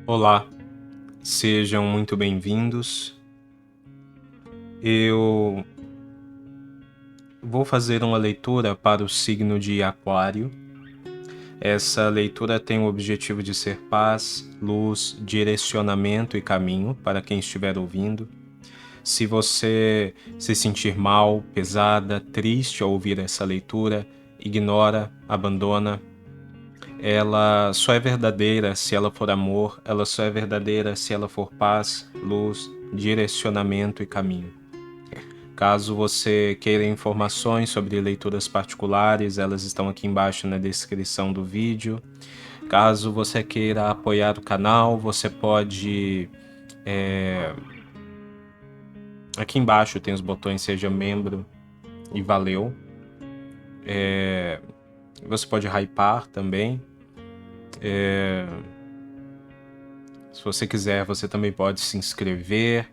Olá, sejam muito bem-vindos. Eu vou fazer uma leitura para o signo de Aquário. Essa leitura tem o objetivo de ser paz, luz, direcionamento e caminho para quem estiver ouvindo. Se você se sentir mal, pesada, triste ao ouvir essa leitura, ignora, abandona. Ela só é verdadeira se ela for amor, ela só é verdadeira se ela for paz, luz, direcionamento e caminho. Caso você queira informações sobre leituras particulares, elas estão aqui embaixo na descrição do vídeo. Caso você queira apoiar o canal, você pode... Aqui embaixo tem os botões Seja Membro e Valeu. Você pode hypar também. Se você quiser, você também pode se inscrever,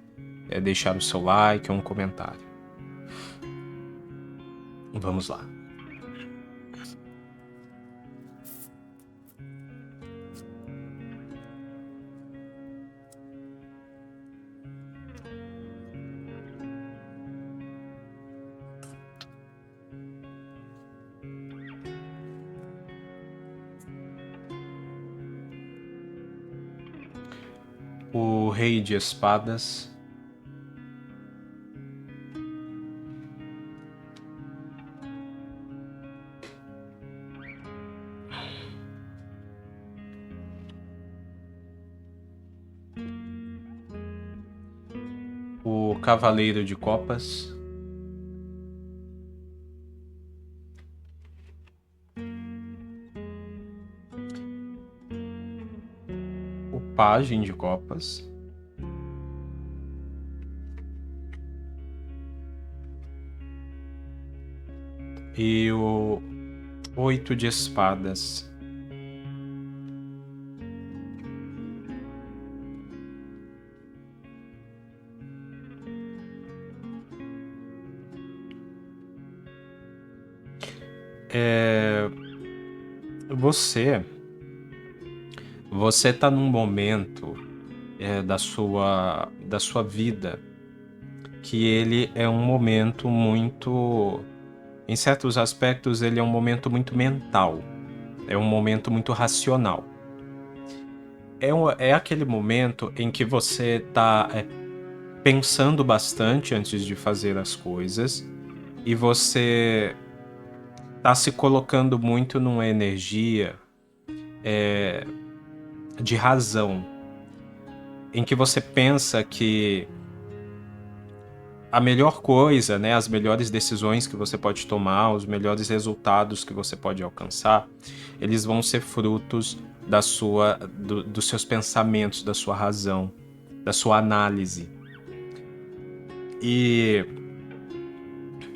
deixar o seu like ou um comentário. Vamos lá. O Rei de Espadas. O Cavaleiro de Copas. O Pajem de Copas. E o Oito de Espadas. Você tá num momento da sua vida que ele é um momento muito... Em certos aspectos, ele é um momento muito mental. É um momento muito racional. É aquele momento em que você tá pensando bastante antes de fazer as coisas e você tá se colocando muito numa energia de razão, em que você pensa que a melhor coisa, né, as melhores decisões que você pode tomar, os melhores resultados que você pode alcançar, eles vão ser frutos dos seus pensamentos, da sua razão, da sua análise. E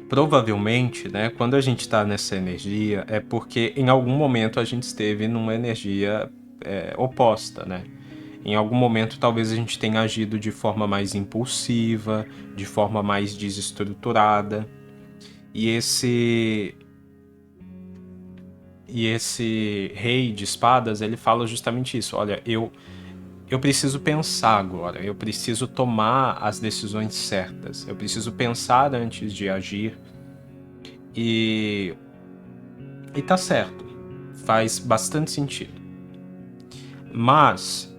provavelmente, né, quando a gente está nessa energia, é porque em algum momento a gente esteve numa energia oposta, né? Em algum momento, talvez a gente tenha agido de forma mais impulsiva, de forma mais desestruturada. E esse rei de espadas, ele fala justamente isso. Olha, eu preciso pensar agora, eu preciso tomar as decisões certas, eu preciso pensar antes de agir. E tá certo, faz bastante sentido. Mas,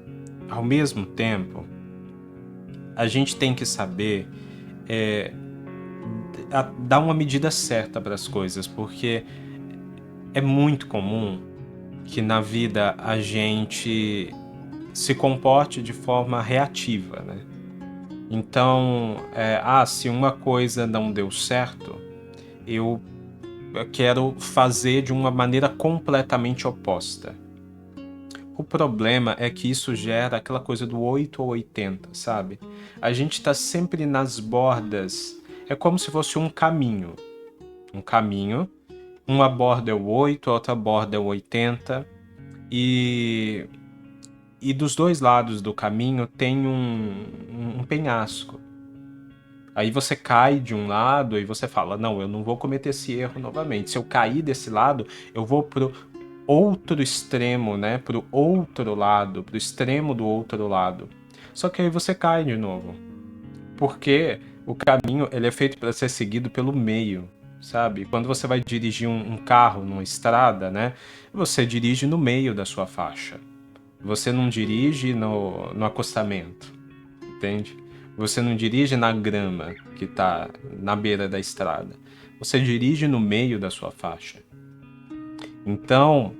ao mesmo tempo, a gente tem que saber dar uma medida certa para as coisas, porque é muito comum que na vida a gente se comporte de forma reativa, né? Então, se uma coisa não deu certo, eu quero fazer de uma maneira completamente oposta. O problema é que isso gera aquela coisa do 8 ou 80, sabe? A gente tá sempre nas bordas. É como se fosse um caminho. Um caminho. Uma borda é o 8, a outra borda é o 80. E dos dois lados do caminho tem um penhasco. Aí você cai de um lado e você fala, não, eu não vou cometer esse erro novamente. Se eu cair desse lado, eu vou outro extremo, né? Pro outro lado, pro extremo do outro lado. Só que aí você cai de novo. Porque o caminho, ele é feito para ser seguido pelo meio, sabe? Quando você vai dirigir um carro numa estrada, né? Você dirige no meio da sua faixa. Você não dirige no acostamento, entende? Você não dirige na grama que está na beira da estrada. Você dirige no meio da sua faixa. Então,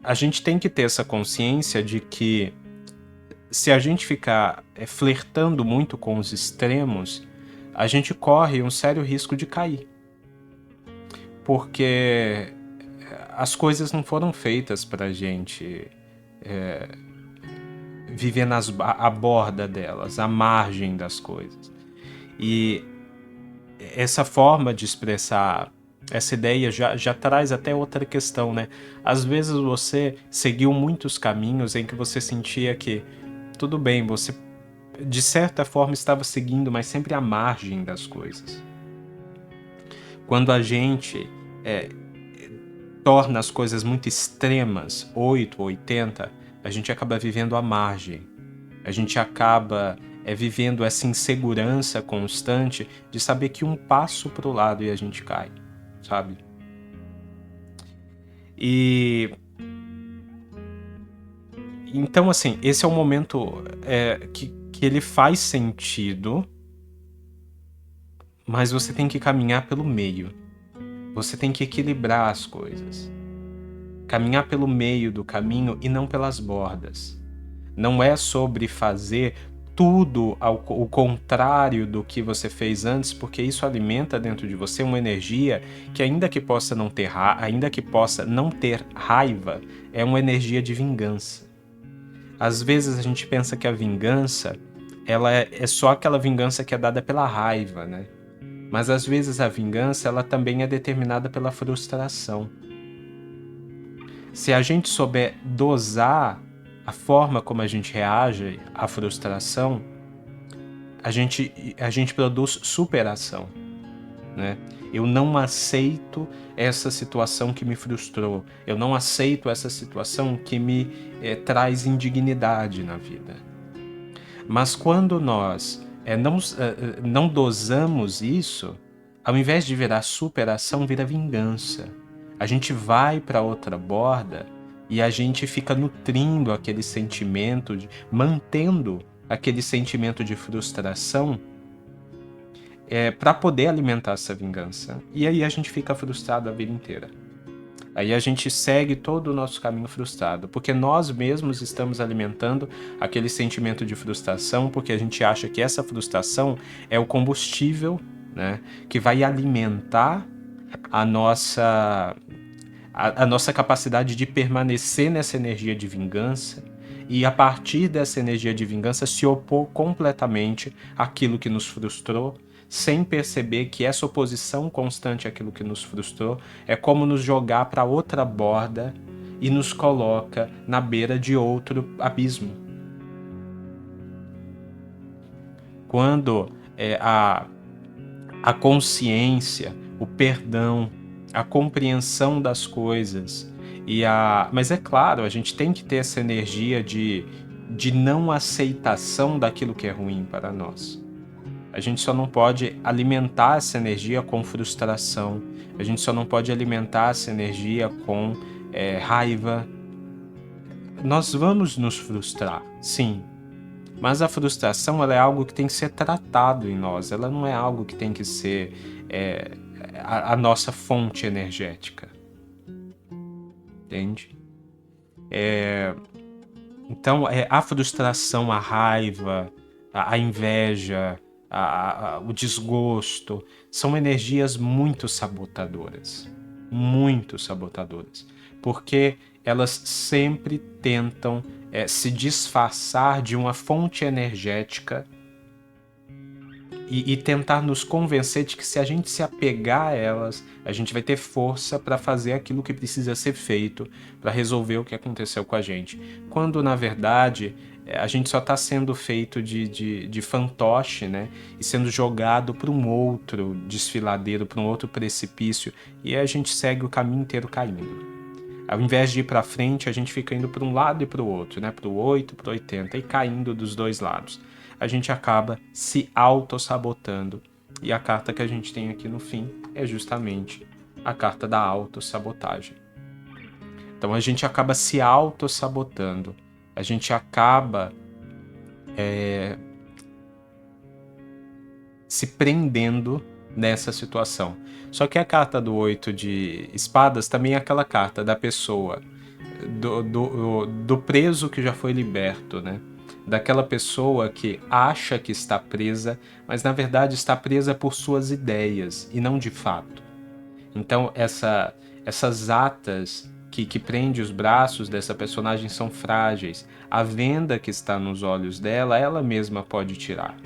a gente tem que ter essa consciência de que se a gente ficar flertando muito com os extremos, a gente corre um sério risco de cair. Porque as coisas não foram feitas pra gente viver à borda delas, à margem das coisas. E essa forma de expressar essa ideia já traz até outra questão, né? Às vezes você seguiu muitos caminhos em que você sentia que tudo bem, você de certa forma estava seguindo, mas sempre à margem das coisas. Quando a gente torna as coisas muito extremas, 8 ou 80, a gente acaba vivendo à margem. A gente acaba vivendo essa insegurança constante de saber que um passo para o lado e a gente cai, sabe? E então, assim, esse é o momento que ele faz sentido, mas você tem que caminhar pelo meio. Você tem que equilibrar as coisas. Caminhar pelo meio do caminho e não pelas bordas. Não é sobre fazer tudo o contrário do que você fez antes, porque isso alimenta dentro de você uma energia que ainda que possa não ter raiva, é uma energia de vingança. Às vezes a gente pensa que a vingança, ela é só aquela vingança que é dada pela raiva, né? Mas às vezes a vingança, ela também é determinada pela frustração. Se a gente souber dosar a forma como a gente reage à frustração, a gente produz superação, né? Eu não aceito essa situação que me frustrou. Eu não aceito essa situação que me traz indignidade na vida. Mas quando nós não dosamos isso, ao invés de virar superação, vira vingança. A gente vai para outra borda e a gente fica nutrindo aquele sentimento, mantendo aquele sentimento de frustração para poder alimentar essa vingança. E aí a gente fica frustrado a vida inteira. Aí a gente segue todo o nosso caminho frustrado, porque nós mesmos estamos alimentando aquele sentimento de frustração, porque a gente acha que essa frustração é o combustível, né, que vai alimentar a nossa capacidade de permanecer nessa energia de vingança e, a partir dessa energia de vingança, se opor completamente àquilo que nos frustrou, sem perceber que essa oposição constante àquilo que nos frustrou é como nos jogar para outra borda e nos coloca na beira de outro abismo. Quando a consciência, o perdão, a compreensão das coisas mas é claro, a gente tem que ter essa energia de não aceitação daquilo que é ruim para nós. A gente só não pode alimentar essa energia com frustração. A gente só não pode alimentar essa energia com raiva. Nós vamos nos frustrar, sim. Mas a frustração, ela é algo que tem que ser tratado em nós. Ela não é algo que tem que ser a nossa fonte energética. Entende? Então, a frustração, a raiva, a inveja, o desgosto, são energias muito sabotadoras, porque elas sempre tentam se disfarçar de uma fonte energética e tentar nos convencer de que se a gente se apegar a elas, a gente vai ter força para fazer aquilo que precisa ser feito para resolver o que aconteceu com a gente. Quando, na verdade, A gente só está sendo feito de fantoche, né? E sendo jogado para um outro desfiladeiro, para um outro precipício, e aí a gente segue o caminho inteiro caindo. Ao invés de ir para frente, a gente fica indo para um lado e para o outro, né? Para o 8, para o 80 e caindo dos dois lados. A gente acaba se auto-sabotando. E a carta que a gente tem aqui no fim é justamente a carta da autossabotagem. Então a gente acaba se auto-sabotando. A gente acaba se prendendo nessa situação. Só que a carta do 8 de espadas também é aquela carta da pessoa, do preso que já foi liberto, né? Daquela pessoa que acha que está presa, mas na verdade está presa por suas ideias e não de fato. Então essas atas que prende os braços dessa personagem são frágeis. A venda que está nos olhos dela, ela mesma pode tirar.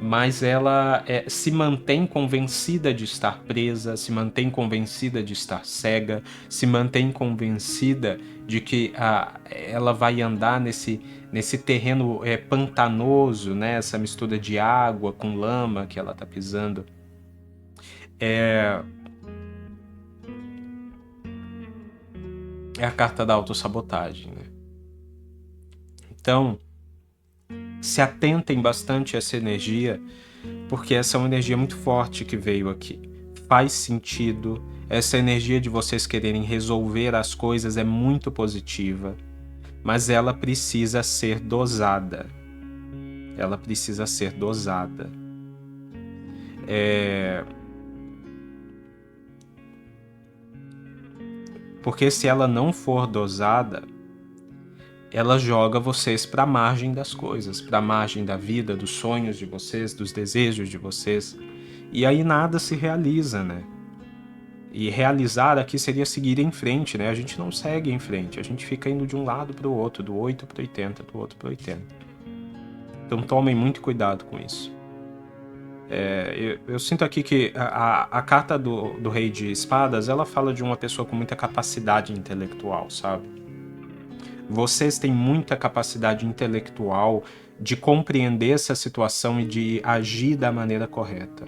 Mas ela se mantém convencida de estar presa, se mantém convencida de estar cega, se mantém convencida de que ela vai andar nesse terreno pantanoso, né? Essa mistura de água com lama que ela está pisando. É a carta da autossabotagem, né? Então, se atentem bastante a essa energia, porque essa é uma energia muito forte que veio aqui. Faz sentido, essa energia de vocês quererem resolver as coisas é muito positiva, mas ela precisa ser dosada. Ela precisa ser dosada. Porque se ela não for dosada, ela joga vocês para a margem das coisas, para a margem da vida, dos sonhos de vocês, dos desejos de vocês. E aí nada se realiza, né? E realizar aqui seria seguir em frente, né? A gente não segue em frente, a gente fica indo de um lado para o outro, do 8 para o 80, do outro para o 80. Então tomem muito cuidado com isso. Eu sinto aqui que a carta do Rei de Espadas, ela fala de uma pessoa com muita capacidade intelectual, sabe? Vocês têm muita capacidade intelectual de compreender essa situação e de agir da maneira correta.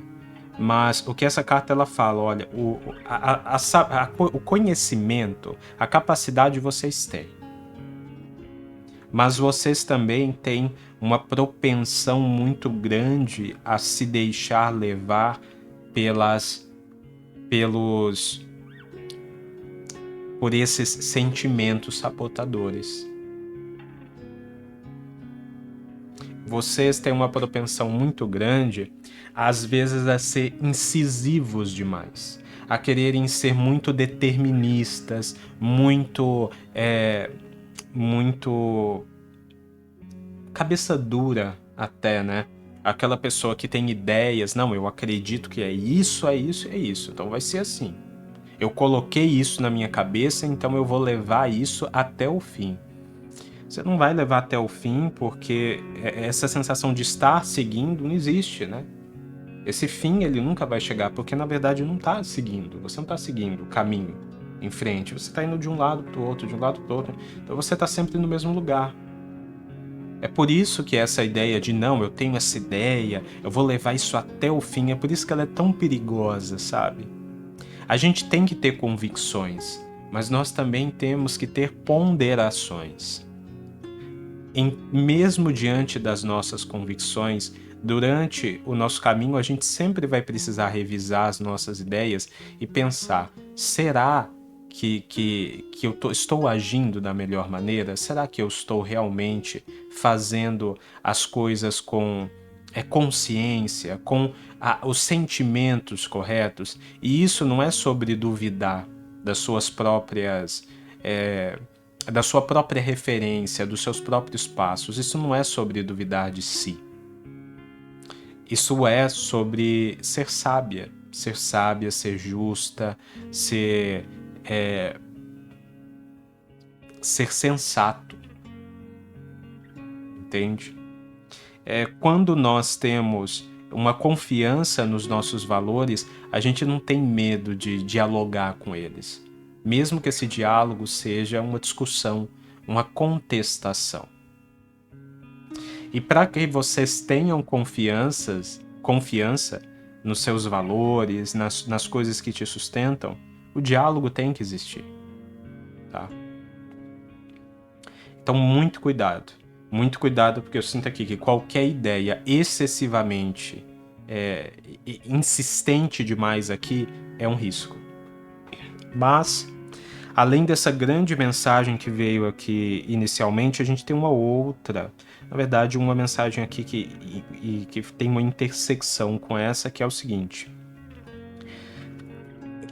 Mas o que essa carta ela fala, olha, o conhecimento, a capacidade vocês têm. Mas vocês também têm uma propensão muito grande a se deixar levar por esses sentimentos sabotadores. Vocês têm uma propensão muito grande, às vezes, a ser incisivos demais, a quererem ser muito deterministas, muito cabeça dura até, né? Aquela pessoa que tem ideias, não, eu acredito que é isso, então vai ser assim. Eu coloquei isso na minha cabeça, então eu vou levar isso até o fim. Você não vai levar até o fim porque essa sensação de estar seguindo não existe, né? Esse fim ele nunca vai chegar porque na verdade não está seguindo. Você não está seguindo o caminho em frente. Você está indo de um lado para o outro, de um lado para o outro. Então você está sempre no mesmo lugar. É por isso que essa ideia de não, eu tenho essa ideia, eu vou levar isso até o fim, é por isso que ela é tão perigosa, sabe? A gente tem que ter convicções, mas nós também temos que ter ponderações. Mesmo diante das nossas convicções, durante o nosso caminho, a gente sempre vai precisar revisar as nossas ideias e pensar, será que eu estou agindo da melhor maneira? Será que eu estou realmente fazendo as coisas com consciência, com os sentimentos corretos? E isso não é sobre duvidar das suas próprias... da sua própria referência, dos seus próprios passos. Isso não é sobre duvidar de si. Isso é sobre ser sábia, ser justa, ser sensato. Entende? Quando nós temos uma confiança nos nossos valores, a gente não tem medo de dialogar com eles. Mesmo que esse diálogo seja uma discussão, uma contestação. E para que vocês tenham confiança nos seus valores, nas coisas que te sustentam, o diálogo tem que existir, tá? Então, muito cuidado, porque eu sinto aqui que qualquer ideia excessivamente insistente demais aqui é um risco. Mas, além dessa grande mensagem que veio aqui inicialmente, a gente tem uma outra, na verdade, uma mensagem aqui que tem uma intersecção com essa, que é o seguinte.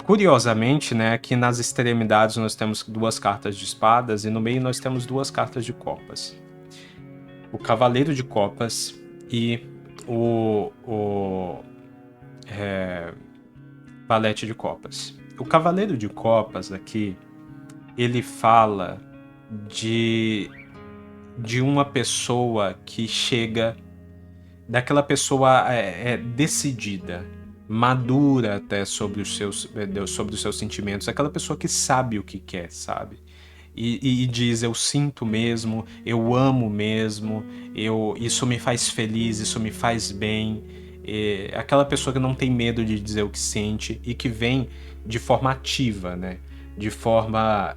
Curiosamente, né, aqui nas extremidades nós temos 2 cartas de espadas e no meio nós temos 2 cartas de copas. O cavaleiro de copas e o valete de copas. O cavaleiro de copas aqui, ele fala de uma pessoa que chega, daquela pessoa decidida, madura até sobre os seus sentimentos, aquela pessoa que sabe o que quer, sabe? E diz, eu sinto mesmo, eu amo mesmo, isso me faz feliz, isso me faz bem. Aquela pessoa que não tem medo de dizer o que sente e que vem de forma ativa, né? De forma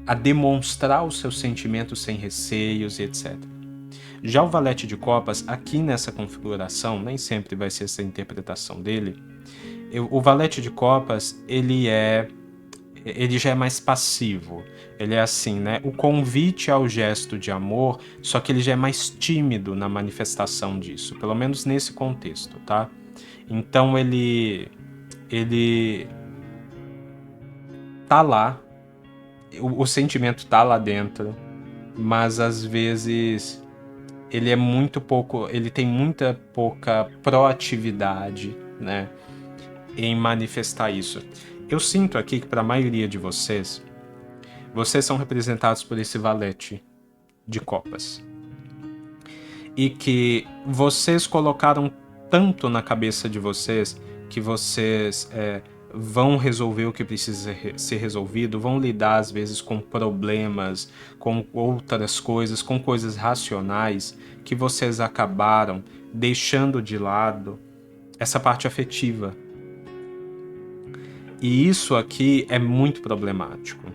a demonstrar os seus sentimentos sem receios e etc. Já o valete de copas, aqui nessa configuração, nem sempre vai ser essa interpretação dele. O valete de copas, ele já é mais passivo. Ele é assim, né? O convite ao gesto de amor, só que ele já é mais tímido na manifestação disso, pelo menos nesse contexto, tá? Então ele tá lá, o sentimento tá lá dentro, mas às vezes ele tem muita pouca proatividade, né, em manifestar isso. Eu sinto aqui que para a maioria de vocês são representados por esse valete de copas. E que vocês colocaram tanto na cabeça de vocês que vocês vão resolver o que precisa ser resolvido, vão lidar às vezes com problemas, com outras coisas, com coisas racionais, que vocês acabaram deixando de lado essa parte afetiva. E isso aqui é muito problemático.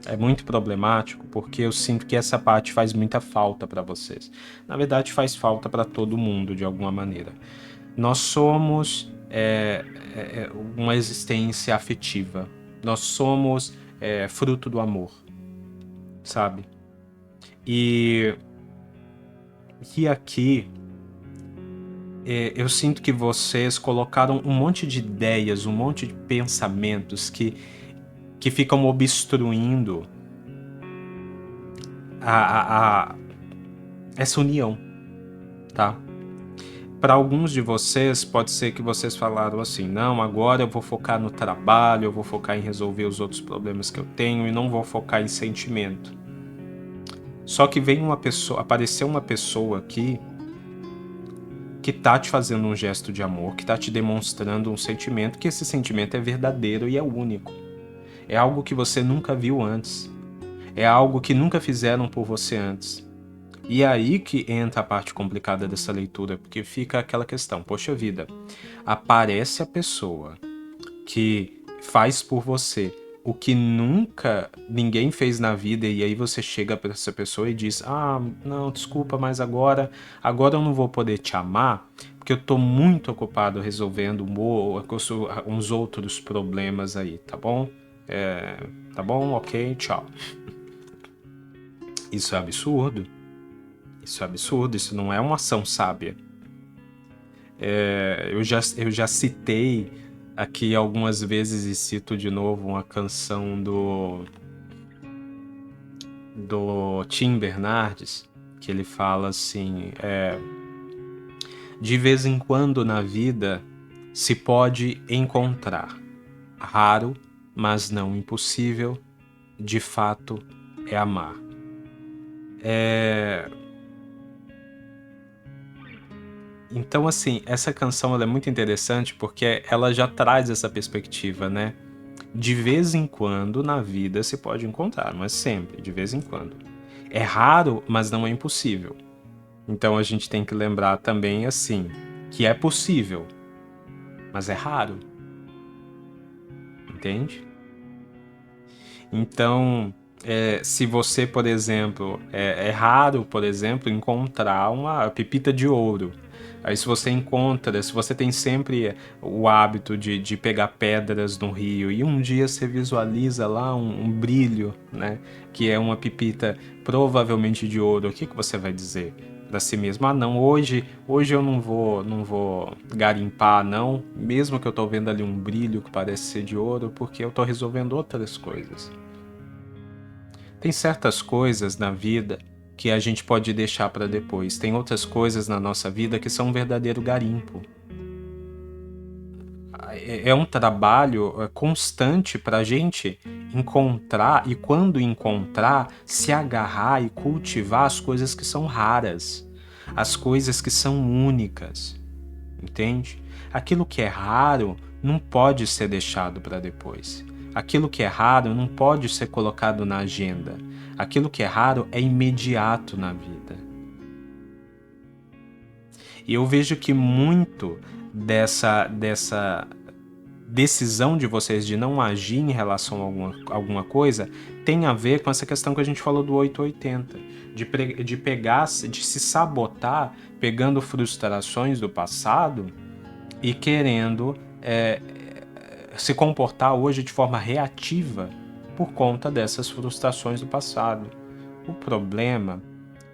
É muito problemático porque eu sinto que essa parte faz muita falta para vocês. Na verdade, faz falta para todo mundo de alguma maneira. Nós somos uma existência afetiva. Nós somos fruto do amor, sabe? E aqui eu sinto que vocês colocaram um monte de ideias, um monte de pensamentos que ficam obstruindo essa união, tá? Para alguns de vocês, pode ser que vocês falaram assim, não, agora eu vou focar no trabalho, eu vou focar em resolver os outros problemas que eu tenho e não vou focar em sentimento. Só que apareceu uma pessoa aqui que tá te fazendo um gesto de amor, que tá te demonstrando um sentimento, que esse sentimento é verdadeiro e é único. É algo que você nunca viu antes. É algo que nunca fizeram por você antes. E é aí que entra a parte complicada dessa leitura, porque fica aquela questão, poxa vida, aparece a pessoa que faz por você o que nunca ninguém fez na vida, e aí você chega para essa pessoa e diz, não, desculpa, mas agora eu não vou poder te amar, porque eu tô muito ocupado resolvendo uns outros problemas aí, tá bom? Tá bom? Ok, tchau. Isso é absurdo. Isso é absurdo, isso não é uma ação sábia. Eu já citei aqui algumas vezes e cito de novo uma canção do Tim Bernardes, que ele fala assim, de vez em quando na vida se pode encontrar, raro, mas não impossível, de fato é amar. Então, assim, essa canção ela é muito interessante porque ela já traz essa perspectiva, né? De vez em quando na vida se pode encontrar, mas sempre, de vez em quando. É raro, mas não é impossível. Então a gente tem que lembrar também assim, que é possível, mas é raro, entende? Então, se você, por exemplo, é raro, por exemplo, encontrar uma pepita de ouro. Aí se você encontra, se você tem sempre o hábito de pegar pedras no rio e um dia você visualiza lá um brilho, né, que é uma pepita provavelmente de ouro, o que que você vai dizer para si mesmo? Ah, não, hoje eu não vou garimpar, não, mesmo que eu tô vendo ali um brilho que parece ser de ouro, porque eu tô resolvendo outras coisas. Tem certas coisas na vida que a gente pode deixar para depois. Tem outras coisas na nossa vida que são um verdadeiro garimpo. É um trabalho constante para a gente encontrar e, quando encontrar, se agarrar e cultivar as coisas que são raras, as coisas que são únicas, entende? Aquilo que é raro não pode ser deixado para depois. Aquilo que é raro não pode ser colocado na agenda. Aquilo que é raro é imediato na vida. E eu vejo que muito dessa decisão de vocês de não agir em relação a alguma coisa tem a ver com essa questão que a gente falou do 880, de pegar, de se sabotar, pegando frustrações do passado e querendo se comportar hoje de forma reativa por conta dessas frustrações do passado. O problema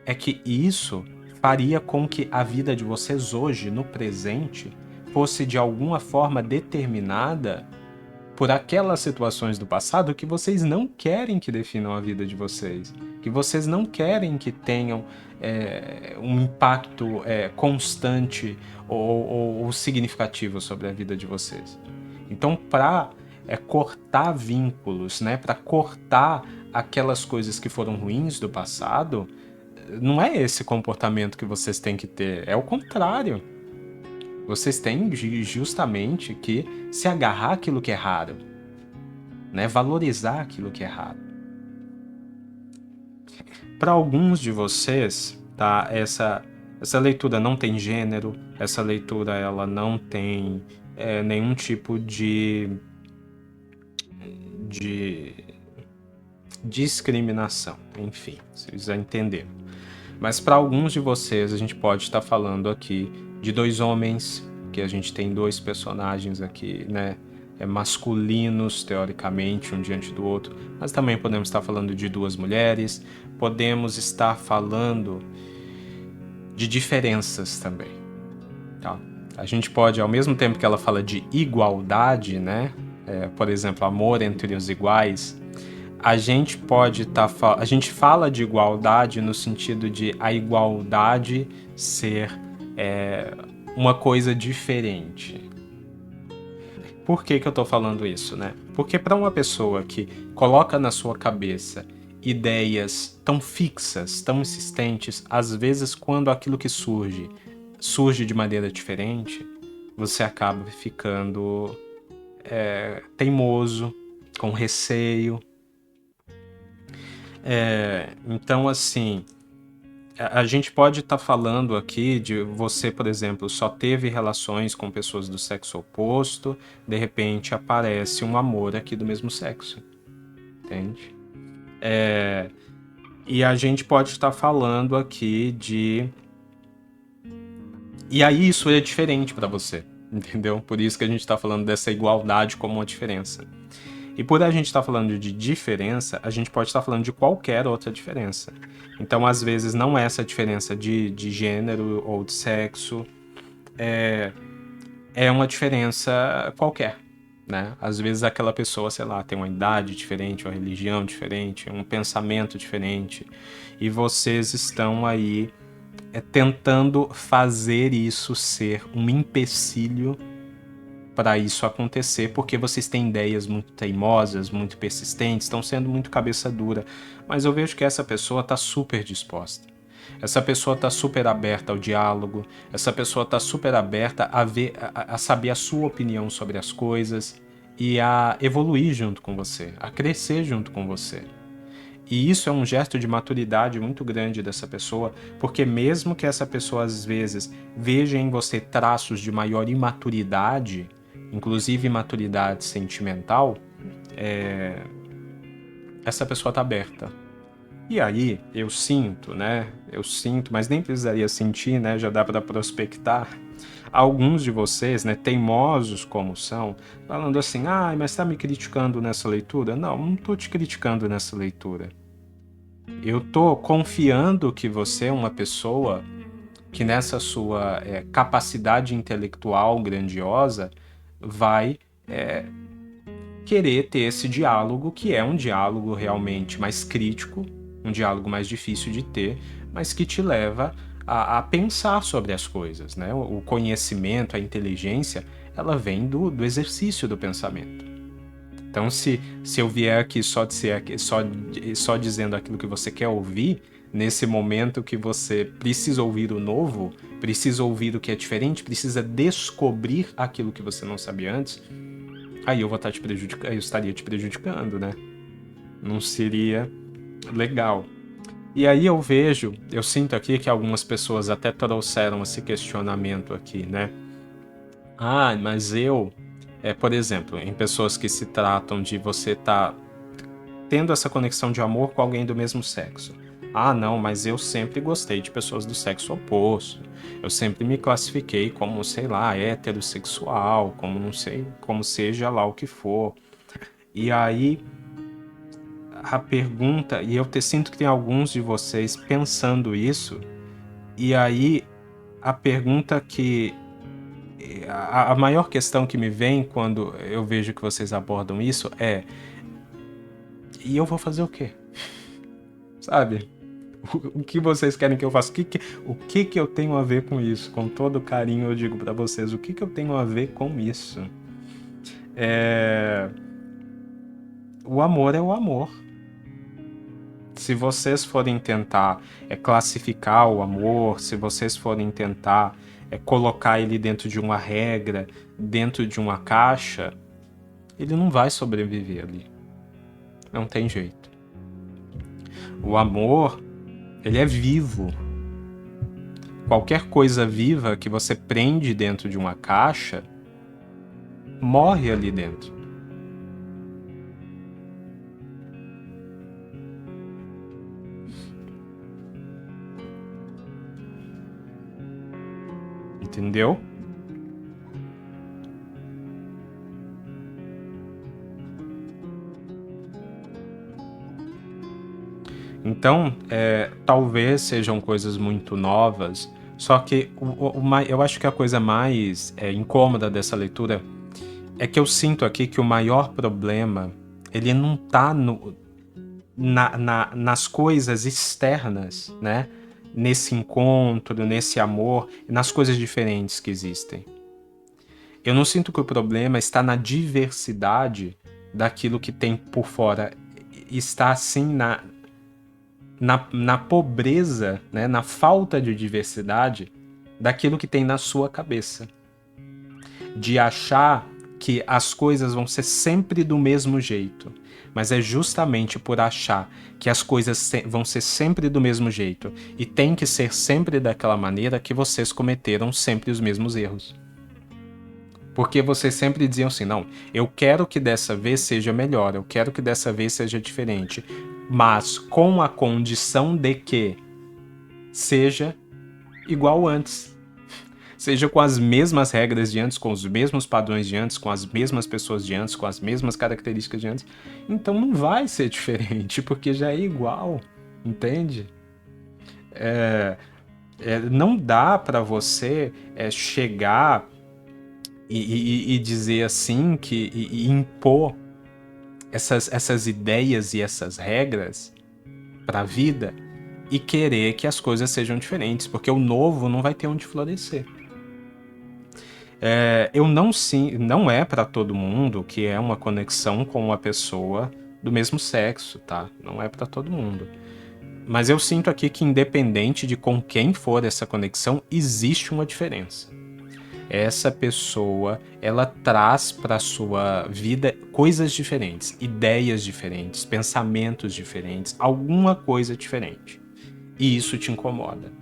é que isso faria com que a vida de vocês hoje, no presente, fosse de alguma forma determinada por aquelas situações do passado que vocês não querem que definam a vida de vocês, que vocês não querem que tenham um impacto constante ou significativo sobre a vida de vocês. Então, para cortar vínculos, né, para cortar aquelas coisas que foram ruins do passado, não é esse comportamento que vocês têm que ter, é o contrário. Vocês têm justamente que se agarrar àquilo que é raro, né? Valorizar aquilo que é raro. Para alguns de vocês, tá? Essa leitura não tem gênero, essa leitura ela não tem nenhum tipo de discriminação, enfim, vocês já entenderam. Mas para alguns de vocês, a gente pode estar falando aqui de dois homens, que a gente tem dois personagens aqui, né? Masculinos, teoricamente, um diante do outro, mas também podemos estar falando de duas mulheres, podemos estar falando de diferenças também, tá? A gente pode, ao mesmo tempo que ela fala de igualdade, né? Por exemplo, amor entre os iguais, a gente pode a gente fala de igualdade no sentido de a igualdade ser uma coisa diferente. Por que eu tô falando isso, né? Porque para uma pessoa que coloca na sua cabeça ideias tão fixas, tão insistentes, às vezes quando aquilo que surge de maneira diferente, você acaba ficando teimoso, com receio. Então, assim, a gente pode estar falando aqui de você, por exemplo, só teve relações com pessoas do sexo oposto, de repente aparece um amor aqui do mesmo sexo, entende? E a gente pode estar falando aqui de... E aí isso é diferente para você, entendeu? Por isso que a gente está falando dessa igualdade como uma diferença. E por a gente estar falando de diferença, a gente pode estar falando de qualquer outra diferença. Então, às vezes, não é essa diferença de gênero ou de sexo, é uma diferença qualquer, né? Às vezes aquela pessoa, sei lá, tem uma idade diferente, uma religião diferente, um pensamento diferente, e vocês estão aí tentando fazer isso ser um empecilho para isso acontecer, porque vocês têm ideias muito teimosas, muito persistentes, estão sendo muito cabeça dura, mas eu vejo que essa pessoa está super disposta. Essa pessoa está super aberta ao diálogo, essa pessoa está super aberta a saber a sua opinião sobre as coisas, e a evoluir junto com você, a crescer junto com você. E isso é um gesto de maturidade muito grande dessa pessoa, porque mesmo que essa pessoa às vezes veja em você traços de maior imaturidade, inclusive imaturidade sentimental, essa pessoa está aberta. E aí eu sinto, né? Eu sinto, mas nem precisaria sentir, né? Já dá para prospectar. Alguns de vocês, né, teimosos como são, falando assim: ah, mas está me criticando nessa leitura? Não estou te criticando nessa leitura. Eu tô confiando que você é uma pessoa que nessa sua capacidade intelectual grandiosa vai querer ter esse diálogo, que é um diálogo realmente mais crítico, um diálogo mais difícil de ter, mas que te leva a pensar sobre as coisas, né? O conhecimento, a inteligência, ela vem do exercício do pensamento. Então, se eu vier aqui só dizendo aquilo que você quer ouvir, nesse momento que você precisa ouvir o novo, precisa ouvir o que é diferente, precisa descobrir aquilo que você não sabia antes, aí eu vou estar eu estaria te prejudicando, né? Não seria legal. E aí eu sinto aqui que algumas pessoas até trouxeram esse questionamento aqui, né? Ah, mas por exemplo, em pessoas que se tratam de você estar tendo essa conexão de amor com alguém do mesmo sexo. Ah, não, mas eu sempre gostei de pessoas do sexo oposto. Eu sempre me classifiquei como, sei lá, heterossexual, como não sei, como seja lá o que for. E aí a pergunta, e sinto que tem alguns de vocês pensando isso, e aí a pergunta que a maior questão que me vem quando eu vejo que vocês abordam isso é: e eu vou fazer o quê? Sabe? O que vocês querem que eu faça? O que eu tenho a ver com isso? Com todo carinho eu digo pra vocês, o que eu tenho a ver com isso? O amor é o amor. Se vocês forem tentar classificar o amor, se vocês forem tentar colocar ele dentro de uma regra, dentro de uma caixa, ele não vai sobreviver ali. Não tem jeito. O amor, ele é vivo. Qualquer coisa viva que você prende dentro de uma caixa, morre ali dentro. Entendeu? Então, talvez sejam coisas muito novas, só que eu acho que a coisa mais incômoda dessa leitura é que eu sinto aqui que o maior problema, ele não tá nas coisas externas, né? Nesse encontro, nesse amor, nas coisas diferentes que existem. Eu não sinto que o problema está na diversidade daquilo que tem por fora. Está, sim, na pobreza, né? Na falta de diversidade daquilo que tem na sua cabeça. De achar que as coisas vão ser sempre do mesmo jeito. Mas é justamente por achar que as coisas vão ser sempre do mesmo jeito e tem que ser sempre daquela maneira que vocês cometeram sempre os mesmos erros. Porque vocês sempre diziam assim: não, eu quero que dessa vez seja melhor, eu quero que dessa vez seja diferente, mas com a condição de que seja igual antes. Seja com as mesmas regras de antes, com os mesmos padrões de antes, com as mesmas pessoas de antes, com as mesmas características de antes. Então não vai ser diferente, porque já é igual, entende? Não dá para você chegar e dizer assim, e impor essas ideias e essas regras para a vida e querer que as coisas sejam diferentes, porque o novo não vai ter onde florescer. Não é para todo mundo que é uma conexão com uma pessoa do mesmo sexo, tá? Não é para todo mundo. Mas eu sinto aqui que independente de com quem for essa conexão, existe uma diferença. Essa pessoa, ela traz para sua vida coisas diferentes, ideias diferentes, pensamentos diferentes, alguma coisa diferente. E isso te incomoda.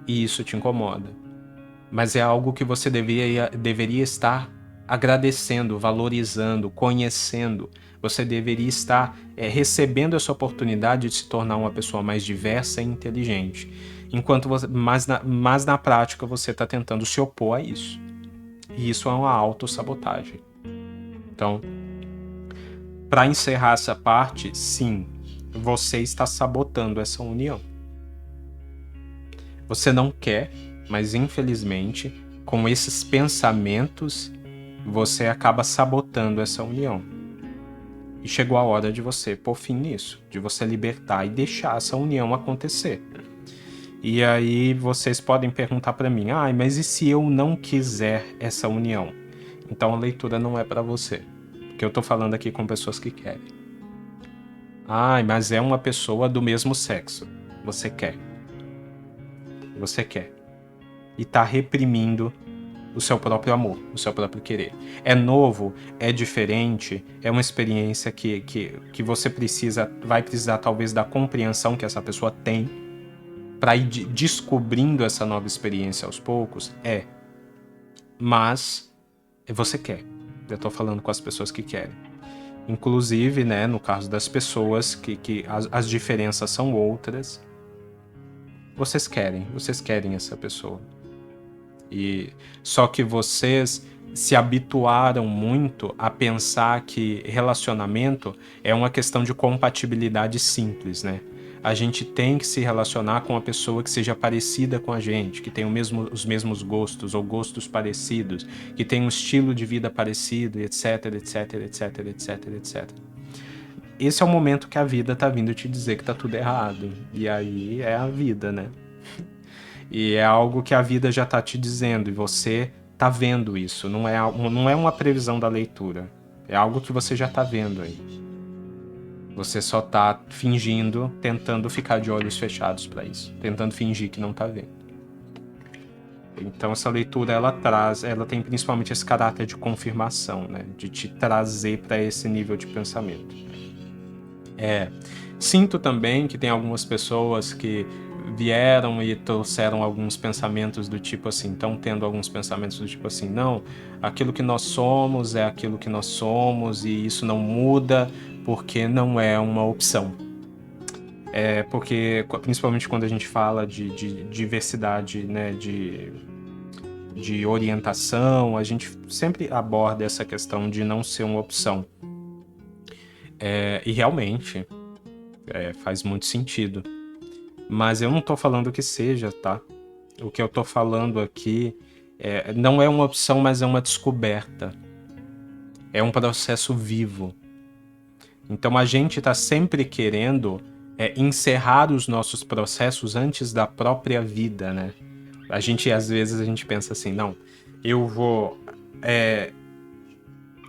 E isso te incomoda. Mas é algo que você deveria estar agradecendo, valorizando, conhecendo. Você deveria estar recebendo essa oportunidade de se tornar uma pessoa mais diversa e inteligente. Mas na prática você está tentando se opor a isso. E isso é uma autossabotagem. Então, para encerrar essa parte, sim, você está sabotando essa união. Você não quer, mas infelizmente, com esses pensamentos, você acaba sabotando essa união. E chegou a hora de você pôr fim nisso, de você libertar e deixar essa união acontecer. E aí vocês podem perguntar para mim, mas e se eu não quiser essa união? Então a leitura não é para você, porque eu tô falando aqui com pessoas que querem. Mas é uma pessoa do mesmo sexo. Você quer. Você quer. E tá reprimindo o seu próprio amor, o seu próprio querer. É novo, é diferente, é uma experiência que você vai precisar talvez da compreensão que essa pessoa tem para ir descobrindo essa nova experiência aos poucos, mas você quer. Eu tô falando com as pessoas que querem. Inclusive, né, no caso das pessoas que as diferenças são outras, vocês querem essa pessoa. E só que vocês se habituaram muito a pensar que relacionamento é uma questão de compatibilidade simples, né? A gente tem que se relacionar com uma pessoa que seja parecida com a gente, que tenha os mesmos gostos ou gostos parecidos, que tenha um estilo de vida parecido, etc, etc, etc, etc, etc. Esse é o momento que a vida tá vindo te dizer que tá tudo errado. E aí é a vida, né? E é algo que a vida já tá te dizendo, e você tá vendo isso. Não é uma previsão da leitura. É algo que você já tá vendo aí. Você só tá fingindo, tentando ficar de olhos fechados para isso. Tentando fingir que não tá vendo. Então essa leitura, ela tem principalmente esse caráter de confirmação, né? De te trazer para esse nível de pensamento. Sinto também que tem algumas pessoas que vieram e trouxeram alguns pensamentos do tipo assim, estão tendo alguns pensamentos do tipo assim, não, aquilo que nós somos é aquilo que nós somos e isso não muda porque não é uma opção. Porque, principalmente quando a gente fala de diversidade, né, de orientação, a gente sempre aborda essa questão de não ser uma opção. E realmente faz muito sentido. Mas eu não tô falando que seja, tá? O que eu tô falando aqui não é uma opção, mas é uma descoberta. É um processo vivo. Então a gente tá sempre querendo encerrar os nossos processos antes da própria vida, né? Às vezes a gente pensa assim, não, eu vou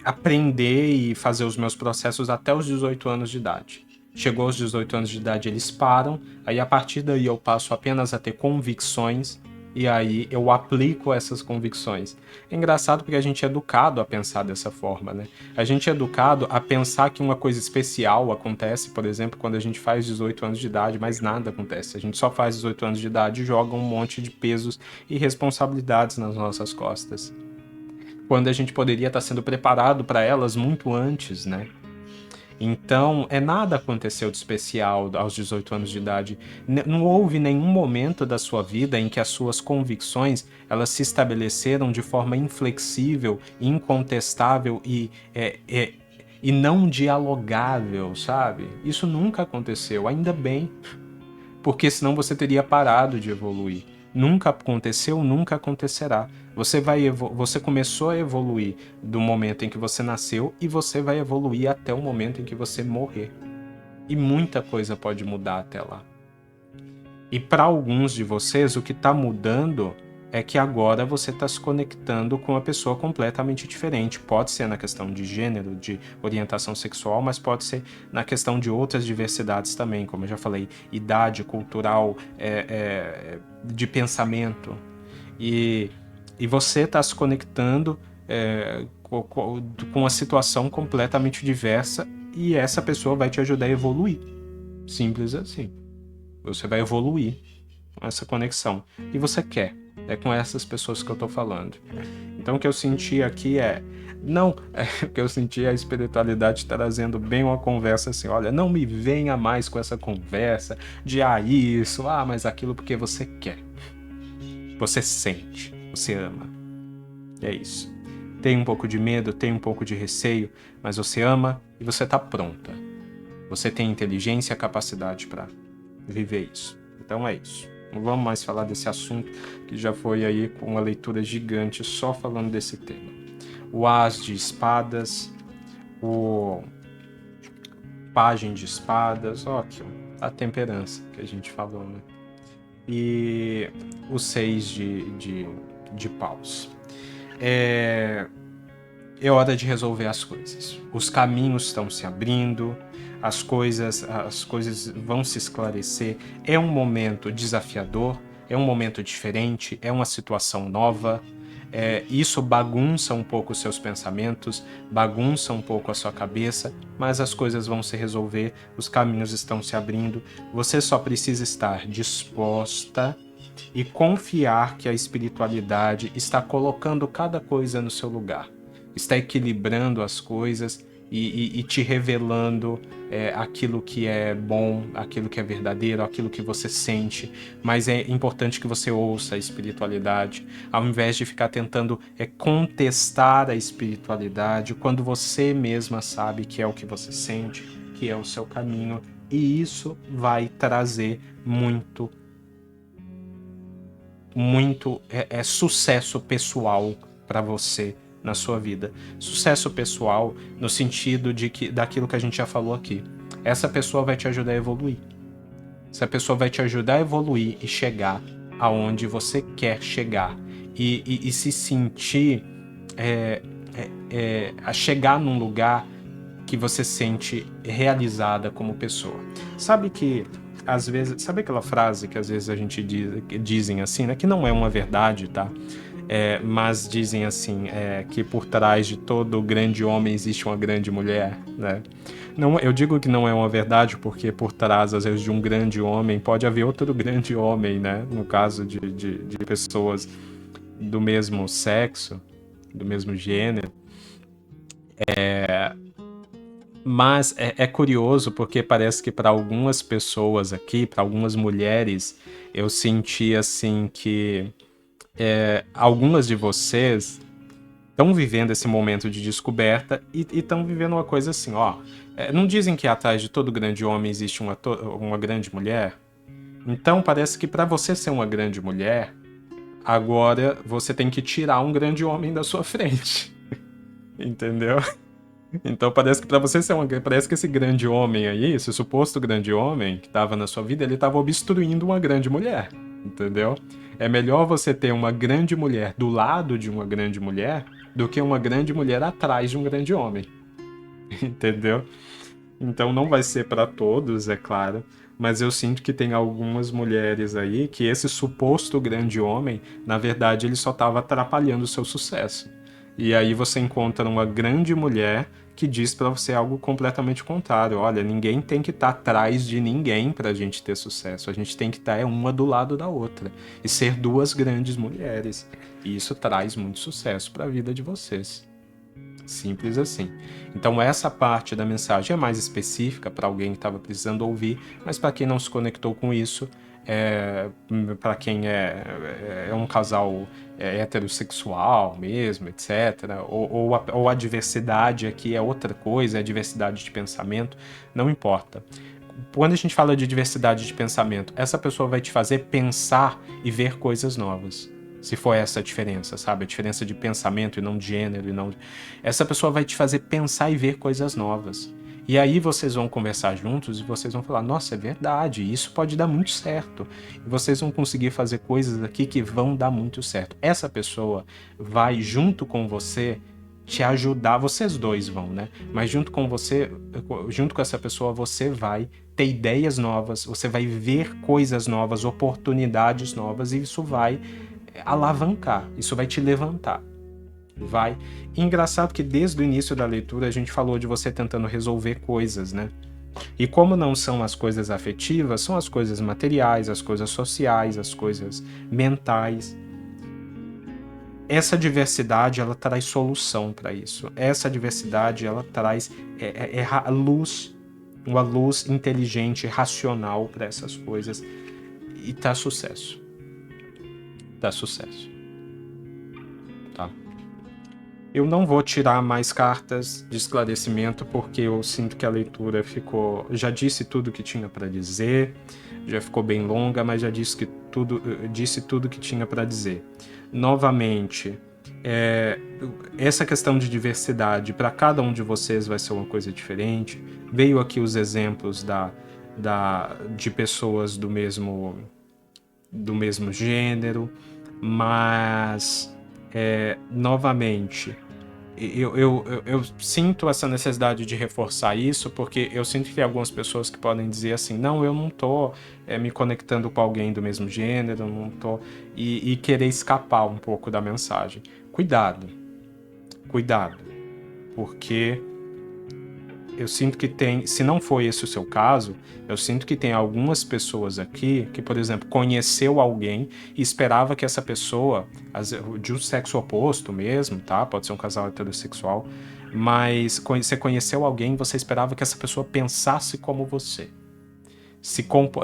aprender e fazer os meus processos até os 18 anos de idade. Chegou aos 18 anos de idade, eles param, aí a partir daí eu passo apenas a ter convicções e aí eu aplico essas convicções. É engraçado porque a gente é educado a pensar dessa forma, né? A gente é educado a pensar que uma coisa especial acontece, por exemplo, quando a gente faz 18 anos de idade, mas nada acontece. A gente só faz 18 anos de idade e joga um monte de pesos e responsabilidades nas nossas costas. Quando a gente poderia estar sendo preparado para elas muito antes, né? Então, nada aconteceu de especial aos 18 anos de idade. Não houve nenhum momento da sua vida em que as suas convicções elas se estabeleceram de forma inflexível, incontestável e não dialogável, sabe? Isso nunca aconteceu, ainda bem, porque senão você teria parado de evoluir. Nunca aconteceu, nunca acontecerá. Você começou a evoluir do momento em que você nasceu e você vai evoluir até o momento em que você morrer. E muita coisa pode mudar até lá. E para alguns de vocês, o que está mudando é que agora você está se conectando com uma pessoa completamente diferente. Pode ser na questão de gênero, de orientação sexual, mas pode ser na questão de outras diversidades também, como eu já falei, idade, cultural, de pensamento. E E você está se conectando com uma situação completamente diversa e essa pessoa vai te ajudar a evoluir. Simples assim. Você vai evoluir com essa conexão. E você quer. É com essas pessoas que eu tô falando. Então o que eu senti aqui o que eu senti é a espiritualidade trazendo bem uma conversa assim, olha, não me venha mais com essa conversa de isso, mas aquilo, porque você quer. Você sente, você ama. É isso. Tem um pouco de medo, tem um pouco de receio, mas você ama e você tá pronta. Você tem inteligência e capacidade para viver isso. Então é isso. Não vamos mais falar desse assunto, que já foi aí com uma leitura gigante só falando desse tema. O As de Espadas, o Pajem de Espadas, ó, aqui, a temperança que a gente falou, né? E o 6 de Paus. É hora de resolver as coisas. Os caminhos estão se abrindo, as coisas vão se esclarecer. É um momento desafiador, é um momento diferente, é uma situação nova. Isso bagunça um pouco os seus pensamentos, bagunça um pouco a sua cabeça, mas as coisas vão se resolver, os caminhos estão se abrindo. Você só precisa estar disposta e confiar que a espiritualidade está colocando cada coisa no seu lugar. Está equilibrando as coisas e te revelando aquilo que é bom, aquilo que é verdadeiro, aquilo que você sente. Mas é importante que você ouça a espiritualidade, ao invés de ficar tentando contestar a espiritualidade, quando você mesma sabe que é o que você sente, que é o seu caminho, e isso vai trazer muito sucesso pessoal para você na sua vida. Sucesso pessoal no sentido daquilo que a gente já falou aqui. Essa pessoa vai te ajudar a evoluir. Essa pessoa vai te ajudar a evoluir e chegar aonde você quer chegar. E se sentir a chegar num lugar que você sente realizada como pessoa. Sabe que às vezes, sabe aquela frase que às vezes a gente dizem assim, né? Que não é uma verdade, tá? Mas dizem assim, que por trás de todo grande homem existe uma grande mulher, né? Não, eu digo que não é uma verdade porque por trás, às vezes, de um grande homem pode haver outro grande homem, né? No caso de pessoas do mesmo sexo, do mesmo gênero. Mas é curioso porque parece que para algumas pessoas aqui, para algumas mulheres, eu senti assim que algumas de vocês estão vivendo esse momento de descoberta e estão vivendo uma coisa assim, ó. Não dizem que atrás de todo grande homem existe uma grande mulher? Então parece que para você ser uma grande mulher, agora você tem que tirar um grande homem da sua frente. Entendeu? Então parece que para você ser parece que esse grande homem aí, esse suposto grande homem que estava na sua vida, ele estava obstruindo uma grande mulher, entendeu? É melhor você ter uma grande mulher do lado de uma grande mulher do que uma grande mulher atrás de um grande homem, entendeu? Então não vai ser para todos, é claro, mas eu sinto que tem algumas mulheres aí que esse suposto grande homem, na verdade, ele só estava atrapalhando o seu sucesso. E aí você encontra uma grande mulher que diz para você algo completamente contrário. Olha, ninguém tem que estar atrás de ninguém pra gente ter sucesso. A gente tem que estar uma do lado da outra. E ser duas grandes mulheres. E isso traz muito sucesso para a vida de vocês. Simples assim. Então essa parte da mensagem é mais específica para alguém que estava precisando ouvir, mas para quem não se conectou com isso, para quem é um casal heterossexual mesmo, etc. Ou a diversidade aqui é outra coisa, é a diversidade de pensamento, não importa. Quando a gente fala de diversidade de pensamento, essa pessoa vai te fazer pensar e ver coisas novas. Se for essa a diferença, sabe? A diferença de pensamento e não de gênero. Essa pessoa vai te fazer pensar e ver coisas novas. E aí vocês vão conversar juntos e vocês vão falar, nossa, é verdade, isso pode dar muito certo. E vocês vão conseguir fazer coisas aqui que vão dar muito certo. Essa pessoa vai, junto com você, te ajudar, vocês dois vão, né? Mas junto com você, junto com essa pessoa, você vai ter ideias novas, você vai ver coisas novas, oportunidades novas, e isso vai alavancar, isso vai te levantar. Vai. E engraçado que desde o início da leitura a gente falou de você tentando resolver coisas, né? E como não são as coisas afetivas, são as coisas materiais, as coisas sociais, as coisas mentais. Essa diversidade, ela traz solução para isso. Essa diversidade, ela traz a luz, uma luz inteligente, racional para essas coisas. E tá sucesso. Dá sucesso. Tá? Eu não vou tirar mais cartas de esclarecimento porque eu sinto que a leitura ficou... Já disse tudo que tinha para dizer, já ficou bem longa, mas já disse tudo que tinha para dizer. Novamente, essa questão de diversidade para cada um de vocês vai ser uma coisa diferente. Veio aqui os exemplos de pessoas do mesmo gênero, mas novamente eu sinto essa necessidade de reforçar isso, porque eu sinto que tem algumas pessoas que podem dizer assim, não, eu não tô me conectando com alguém do mesmo gênero, não tô, e querer escapar um pouco da mensagem. Cuidado, porque eu sinto que tem, se não foi esse o seu caso, eu sinto que tem algumas pessoas aqui que, por exemplo, conheceu alguém e esperava que essa pessoa, de um sexo oposto mesmo, tá? Pode ser um casal heterossexual, mas você conheceu alguém e você esperava que essa pessoa pensasse como você.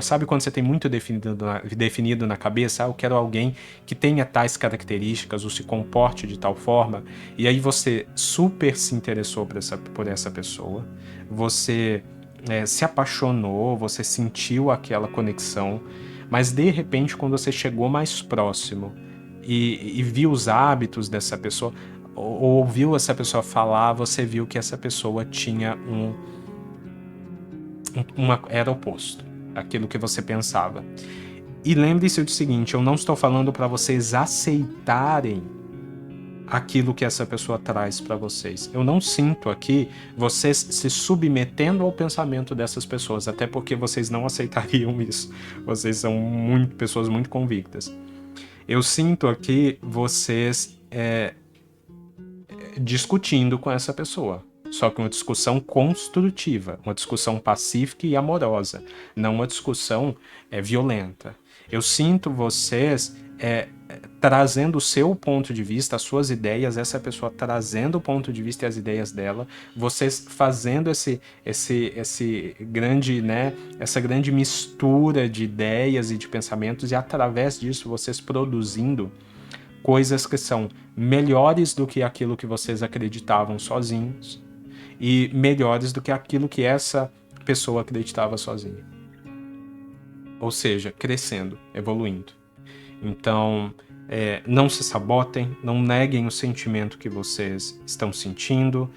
Sabe quando você tem muito definido na cabeça, eu quero alguém que tenha tais características ou se comporte de tal forma, e aí você super se interessou por essa pessoa, você se apaixonou, você sentiu aquela conexão, mas de repente quando você chegou mais próximo e viu os hábitos dessa pessoa, ou ouviu essa pessoa falar, você viu que essa pessoa tinha era oposto aquilo que você pensava. E lembre-se do seguinte, eu não estou falando para vocês aceitarem aquilo que essa pessoa traz para vocês. Eu não sinto aqui vocês se submetendo ao pensamento dessas pessoas, até porque vocês não aceitariam isso. Vocês são pessoas muito convictas. Eu sinto aqui vocês discutindo com essa pessoa. Só que uma discussão construtiva, uma discussão pacífica e amorosa, não uma discussão violenta. Eu sinto vocês trazendo o seu ponto de vista, as suas ideias, essa pessoa trazendo o ponto de vista e as ideias dela, vocês fazendo esse grande, né, essa grande mistura de ideias e de pensamentos, e através disso vocês produzindo coisas que são melhores do que aquilo que vocês acreditavam sozinhos, e melhores do que aquilo que essa pessoa acreditava sozinha. Ou seja, crescendo, evoluindo. Então, não se sabotem, não neguem o sentimento que vocês estão sentindo,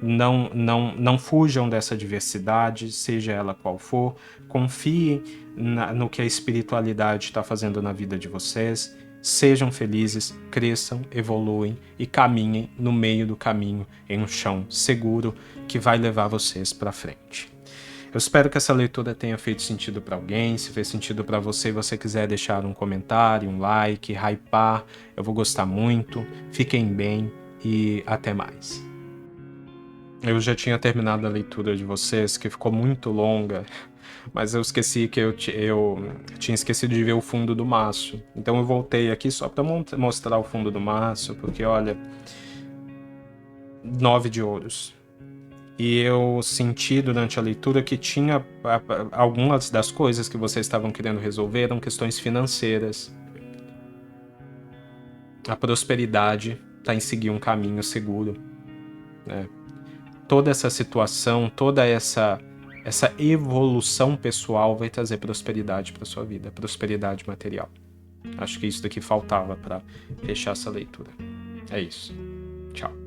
não fujam dessa diversidade, seja ela qual for, confiem no que a espiritualidade está fazendo na vida de vocês. Sejam felizes, cresçam, evoluem e caminhem no meio do caminho em um chão seguro que vai levar vocês para frente. Eu espero que essa leitura tenha feito sentido para alguém. Se fez sentido para você e você quiser deixar um comentário, um like, hypar, eu vou gostar muito. Fiquem bem e até mais. Eu já tinha terminado a leitura de vocês, que ficou muito longa, mas eu esqueci que eu tinha esquecido de ver o fundo do maço. Então eu voltei aqui só para mostrar o fundo do maço, porque olha, 9 de ouros. E eu senti durante a leitura que tinha algumas das coisas que vocês estavam querendo resolver eram questões financeiras. A prosperidade está em seguir um caminho seguro, né? Toda essa situação, toda essa evolução pessoal vai trazer prosperidade para sua vida, prosperidade material. Acho que isso daqui faltava para fechar essa leitura. É isso. Tchau.